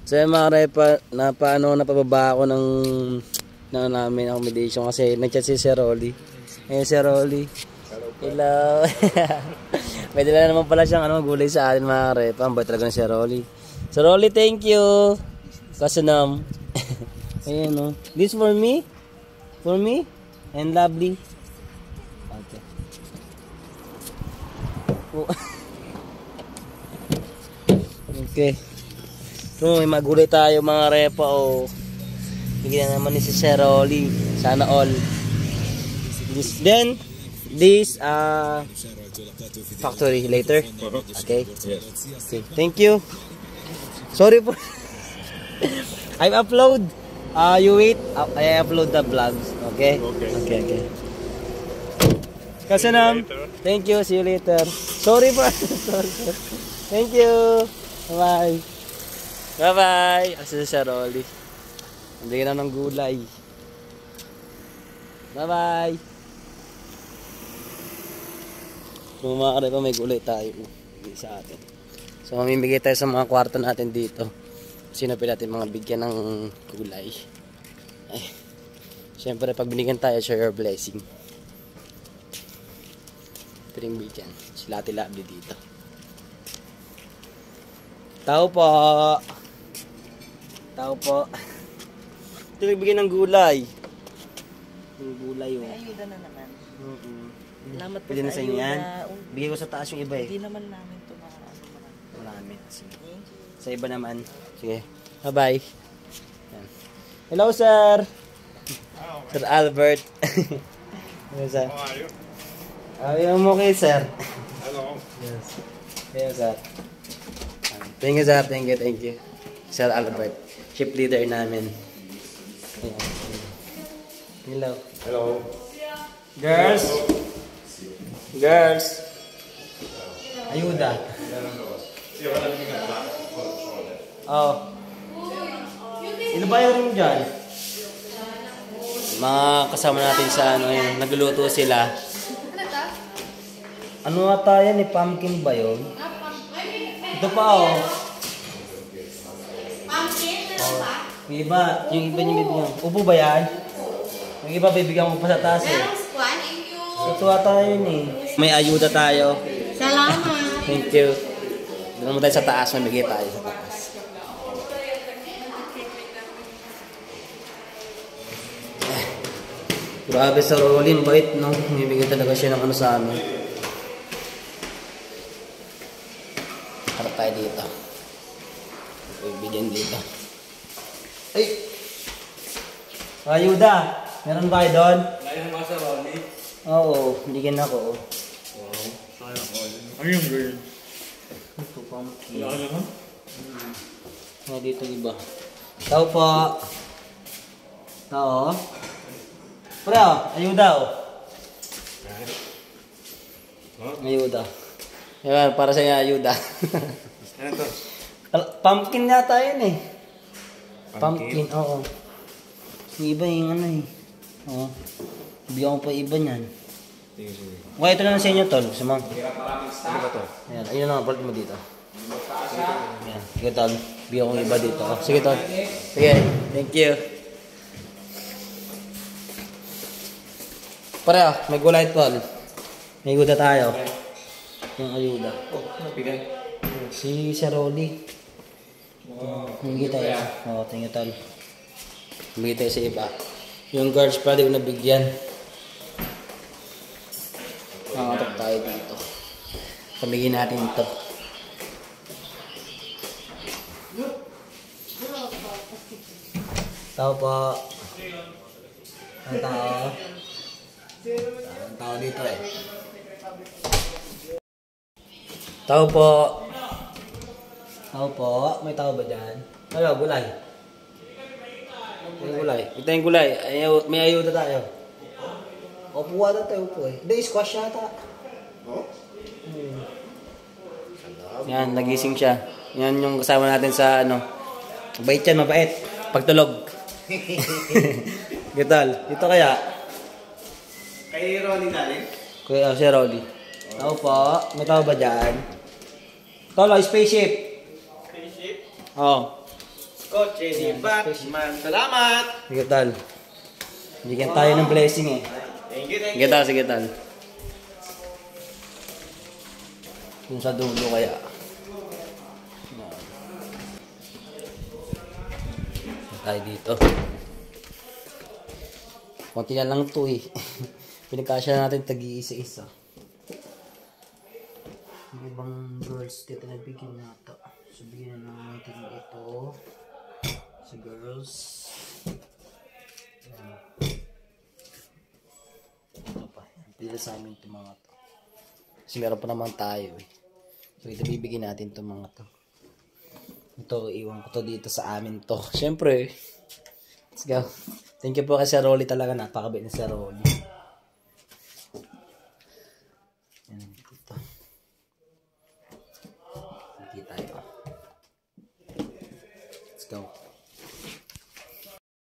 So yung mga repa, napababa ako ng namin accommodation kasi nag-chat si Sir Rolly. Sir Rolly. Hello. May dala naman pala siyang gulay sa atin mga repa. Ang bait talaga ng Sir Rolly. Sir Rolly, thank you. Kasunam. Ayan o. This for me? For me? And lovely. Okay. Okay. So, may magulay tayo mga repa o. Bigyan naman ni si Sir Rolly. Sana all. This factory later. Okay. Okay. Thank you. Sorry po. I upload. You wait. I upload the vlogs. Okay. Okay. Kasanam. Thank you. See you later. Sorry po. Sorry. Thank you. Bye. Bye. Asa si Sir Rolly. Hindi na ng gulay. Bye. Kung mga pa may gulay tayo sa atin. So mamimigay tayo sa mga kwarto natin dito. Sino pala natin mga bigyan ng gulay. Ay. Siyempre pag binigyan tayo, share your blessing. Piring bigyan. Sila Ate-Lovely dito. Tao po. Ito nagbigay ng gulay. Yung gulay May ayuda na naman. Salamat po pwede na sa sa inyo yan. ayuda. Bigay ko sa taas yung iba eh. Hindi naman namin ito Marami. Sige. Sa iba naman. Sige. Bye-bye. Hello, sir. Sir Albert. Hello, sir. How are you? I'm okay, sir. Hello. Yes. Hello, sir. Thank you, sir. Thank you. Sir Albert. Ship leader namin. Hello. Hello. Girls. Ayuda. Oh. Ino ba yung rin dyan? Mga kasama natin sa nagluluto sila. Ano ata yan eh? Pumpkin ba yun? Ito pa oh. Yung iba yung bibigyan. Upo ba yan? Yung iba bibigyan mo pa sa taas eh. Ito ata yun eh. May ayuda tayo. Salamat. Thank you. Doon mo tayo sa taas. Mamigay tayo sa taas. Grabe sa Rolly. Bait no? Mamibigay talaga siya ng sa amin. Harap tayo dito. Bibigyan dito. Ay! Ayuda! Meron ba kayo doon? Ayun ba sa Ronnie? Oo, bigyan ako. Wow. Sayang all. Ano yung girl? Ito, pumpkin. Wala ka naman? Nga dito iba. Tao po. Tao. Pre, ayuda oh. Ayuda. Yan, para sa inyo ayuda. Ano to? Pumpkin yata yun eh. Pumpkin, oo. Yung iba yung eh. Oo. Bigyan ko pa iba niyan. Sige. Okay, ito na lang sa inyo, tol. Sumang. Ano ba to? Ayan, ayun na, balit mo dito. Ayan, sige, tol. Bigyan ko iba dito. Oh, sige, tol. Sige, thank you. Pare, may gulay, tol. May ayuda tayo. Yung ayuda. Oh, ano bigay? Si Sir Rolly. Hindi tayo. Oo, tingin tol. Hindi tayo sa iba. Yung guards pwede ko nabigyan. Nakatok tayo dito. Pamigin natin ito. Tao po. Ang tao. Ang tao dito eh. Tao po. Tao po. May tao ba dyan? Ano, gulay? May gulay. Ito yung gulay. May ayuda tayo. Upo ata tayo upo eh. Hindi, squash yata. Yan, nagising siya. Yan yung kasama natin sa mabait yan, mabait. Pagtulog. Gital. Ito kaya? Kay Ronnie natin? Kuya, si Rolly. Tao po. May tao ba dyan? Tolo, spaceship. Spaceship? Oo. Kotse ni Batman. Salamat! Sige, Tal. Bigyan tayo ng blessing eh. Thank you, thank Sige, you. Tal. Sige, Tal. Kung sa dulo kaya. Tayo dito. Konti na lang to eh. Pinagkasya natin tag-iisa-isa. Yung ibang girls dito nabigyan nato. So bigyan na natin ito. Sa girls. Yan. Ito pa. Pila sa amin itong mga to. Kasi meron pa naman tayo eh. So ito bibigyan natin itong mga to. Ito, iwan ko to dito sa amin to. Siyempre, let's go. Thank you po kay Sir Rolly talaga. Napakabait ni Sir Rolly. Yan, ito. Sige tayo. Let's go.